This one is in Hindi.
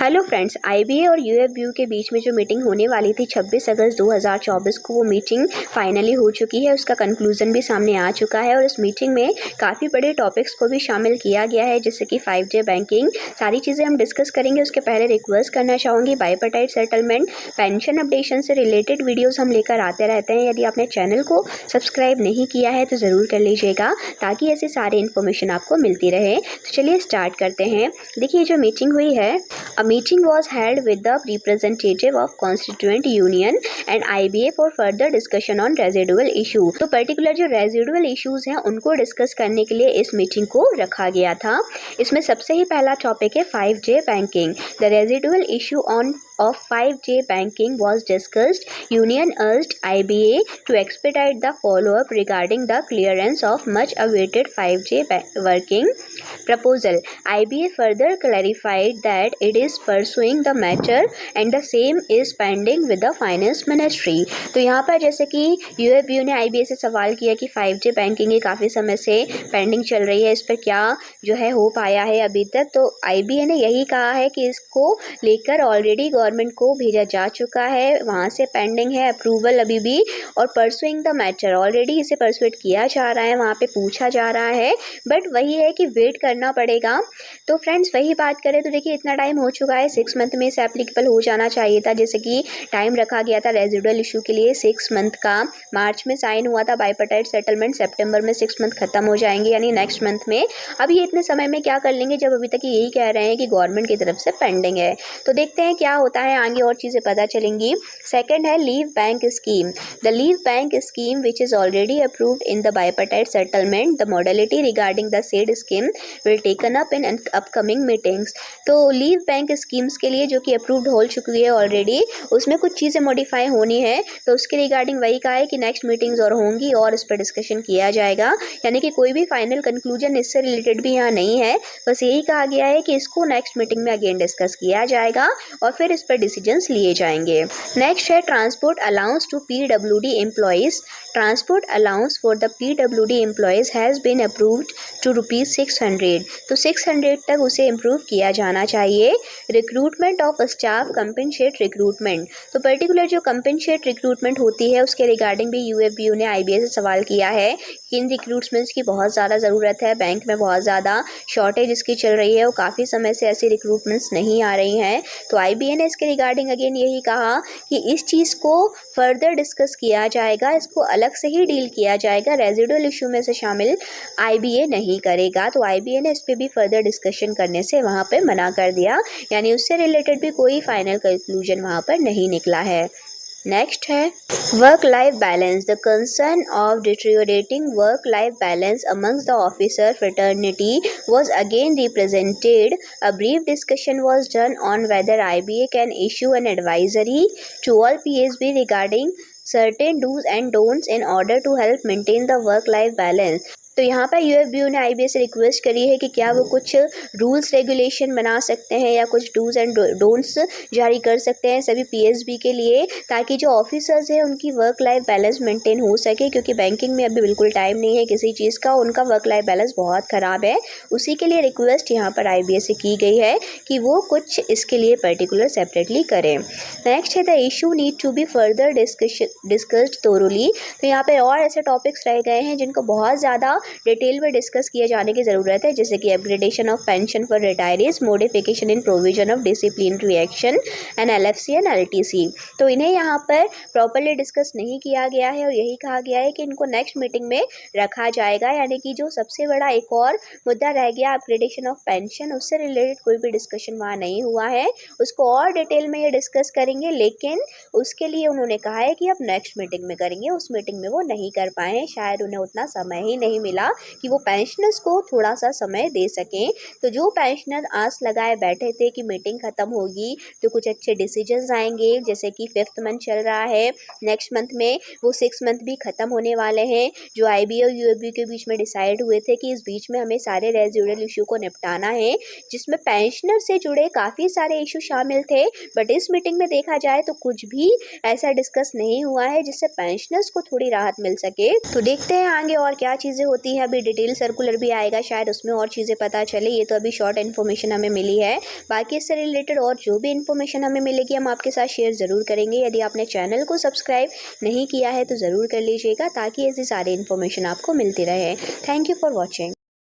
हेलो फ्रेंड्स, आईबीए और यूएफबीयू के बीच में जो मीटिंग होने वाली थी 26 अगस्त 2024 को, वो मीटिंग फाइनली हो चुकी है। उसका कंक्लूजन भी सामने आ चुका है और इस मीटिंग में काफ़ी बड़े टॉपिक्स को भी शामिल किया गया है, जैसे कि 5G बैंकिंग। सारी चीज़ें हम डिस्कस करेंगे। उसके पहले रिक्वेस्ट करना चाहूँगी, बाइपार्टाइट सेटलमेंट, पेंशन अपडेशन से रिलेटेड वीडियोज़ हम लेकर आते रहते हैं। यदि आपने चैनल को सब्सक्राइब नहीं किया है तो ज़रूर कर लीजिएगा, ताकि ऐसी सारी इन्फॉर्मेशन आपको मिलती रहे। तो चलिए स्टार्ट करते हैं। देखिए, जो मीटिंग हुई है, A meeting was held with the representative of Constituent Union and IBA for further discussion on residual issue। तो पर्टिकुलर जो रेजिडुअल इश्यूज हैं उनको डिस्कस करने के लिए इस मीटिंग को रखा गया था। इसमें सबसे ही पहला टॉपिक है 5J banking. The residual issue on of 5J banking was discussed. Union urged IBA to expedite the follow-up regarding the clearance of much-awaited 5J working proposal. IBA further clarified that it is pursuing the matter and the same is pending with the Finance Ministry. तो यहाँ पर जैसे कि UFBU ने IBA से सवाल किया कि 5J बैंकिंग ये काफ़ी समय से पेंडिंग चल रही है, इस पर क्या जो है हो पाया है अभी तक। तो IBA ने यही कहा है कि इसको लेकर ऑलरेडी गवर्नमेंट को भेजा जा चुका है, वहाँ से पेंडिंग है अप्रूवल अभी भी, और परसुइंग द मैटर, ऑलरेडी इसे परसुएट किया जा रहा है, वहाँ पे पूछा जा रहा है, बट वही है कि वेट करना पड़ेगा। तो फ्रेंड्स, वही बात करें तो देखिए, इतना टाइम हो चुका है, 6 मंथ में इसे एप्लीकेबल हो जाना चाहिए था। जैसे कि टाइम रखा गया था रेजिडुअल इशू के लिए 6 मंथ का, मार्च में साइन हुआ था बाइपार्टाइट सेटलमेंट, सितंबर में 6 मंथ खत्म हो जाएंगे, यानी नेक्स्ट मंथ में। अब ये इतने समय में क्या कर लेंगे, जब अभी तक यही कह रहे हैं कि गवर्नमेंट की तरफ से पेंडिंग है। तो देखते हैं क्या होता है आगे, और चीज़ें पता चलेंगी। सेकंड है leave bank scheme. The leave bank scheme which is already approved in the bipartite settlement, the modality regarding the said scheme will taken up in upcoming meetings. तो लीव बैंक स्कीम्स के लिए जो कि अप्रूव्ड हो चुकी है ऑलरेडी, उसमें कुछ चीज़ें मॉडिफाई होनी है, तो उसके रिगार्डिंग वही कहा है कि नेक्स्ट मीटिंग्स और होंगी और इस पर डिस्कशन किया जाएगा। यानी कि कोई भी फाइनल कंक्लूजन इससे रिलेटेड भी यहाँ नहीं है, बस यही कहा गया है कि इसको नेक्स्ट मीटिंग में अगेन डिस्कस किया जाएगा और फिर इस पर डिसीजंस लिए जाएंगे। नेक्स्ट है transport allowance to PWD employees. Transport allowance for the PWD employees has been approved to ₹600। तो 600 तक उसे इम्प्रूव किया जाना चाहिए। Recruitment of staff compensate recruitment. तो पर्टिकुलर जो कंपेंसेट रिक्रूटमेंट होती है उसके रिगार्डिंग भी UFBU ने IBA से सवाल किया है कि इन रिक्रूटमेंट्स की बहुत ज़्यादा ज़रूरत है, बैंक में बहुत ज़्यादा शॉर्टेज इसकी चल रही है और काफ़ी समय से ऐसी रिक्रूटमेंट्स नहीं आ रही हैं। तो IBA ने इसके रिगार्डिंग अगेन यही कहा कि इस चीज़ को फर्दर डिस्कस किया जाएगा, इसको अलग से ही डील किया जाएगा, रेजिडुअल इशू में से शामिल IBA नहीं करेगा। तो IBA ने इस पर भी फर्दर डिस्कशन करने से वहाँ पर मना कर दिया, यानी उससे रिलेटेड भी कोई फाइनल कंक्लूजन वहाँ पर नहीं निकला है। नेक्स्ट है work life balance. The concern of deteriorating work life balance amongst the officer fraternity was again represented. A brief discussion was done on whether IBA can issue an advisory to all PSB regarding certain do's and don'ts in order to help maintain the work-life balance. तो यहाँ पर UFBU ने IBA से रिक्वेस्ट करी है कि क्या वो कुछ रूल्स रेगुलेशन बना सकते हैं या कुछ डूज एंड डोंट्स जारी कर सकते हैं सभी PSB के लिए, ताकि जो ऑफिसर्स हैं उनकी वर्क लाइफ बैलेंस मेंटेन हो सके, क्योंकि बैंकिंग में अभी बिल्कुल टाइम नहीं है किसी चीज़ का, उनका वर्क लाइफ बैलेंस बहुत ख़राब है। उसी के लिए रिक्वेस्ट यहाँ पर IBA से की गई है कि वो कुछ इसके लिए पर्टिकुलर सेपरेटली करें। नेक्स्ट है the issue need to be further discussed thoroughly. तो यहाँ पर और ऐसे टॉपिक्स रह गए हैं जिनको बहुत ज़्यादा डिटेल में डिस्कस किए जाने की ज़रूरत है, जैसे कि upgradation of pension for retirees, modification in provision of disciplinary action and LFC and LTC। तो इन्हें यहाँ पर प्रॉपरली डिस्कस नहीं किया गया है और यही कहा गया है कि इनको नेक्स्ट मीटिंग में रखा जाएगा। यानी कि जो सबसे बड़ा एक और मुद्दा रह गया अपग्रेडेशन ऑफ पेंशन, उससे रिलेटेड कोई भी डिस्कशन वहाँ नहीं हुआ है, उसको और डिटेल में ये डिस्कस करेंगे, लेकिन उसके लिए उन्होंने कहा है कि अब नेक्स्ट मीटिंग में करेंगे। उस मीटिंग में वो नहीं कर पाए, शायद उन्हें उतना समय ही नहीं मिला कि वो पेंशनर्स को थोड़ा सा समय दे सकें। तो जो पेंशनर आस लगाए बैठे थे कि मीटिंग खत्म होगी तो कुछ अच्छे डिसीजंस आएंगे, जैसे कि 5th मंथ चल रहा है, नेक्स्ट मंथ में वो 6 मंथ भी खत्म होने वाले हैं, जो IBA और UFBU के बीच में डिसाइड हुए थे कि इस बीच में हमें सारे रेजिडुअल इशू को निपटाना है, जिसमें पेंशनर से जुड़े काफ़ी सारे इशू शामिल थे। बट इस मीटिंग में देखा जाए तो कुछ भी ऐसा डिस्कस नहीं हुआ है जिससे पेंशनर्स को थोड़ी राहत मिल सके। तो देखते हैं आगे और क्या चीज़ें होती सकती हैं। अभी डिटेल सर्कुलर भी आएगा, शायद उसमें और चीज़ें पता चले। ये तो अभी शॉर्ट इन्फॉर्मेशन हमें मिली है। बाकी इससे रिलेटेड और जो भी इन्फॉर्मेशन हमें मिलेगी हम आपके साथ शेयर ज़रूर करेंगे। यदि आपने चैनल को सब्सक्राइब नहीं किया है तो ज़रूर कर लीजिएगा, ताकि ऐसी सारी इन्फॉर्मेशन आपको मिलती रहे। Thank you for watching.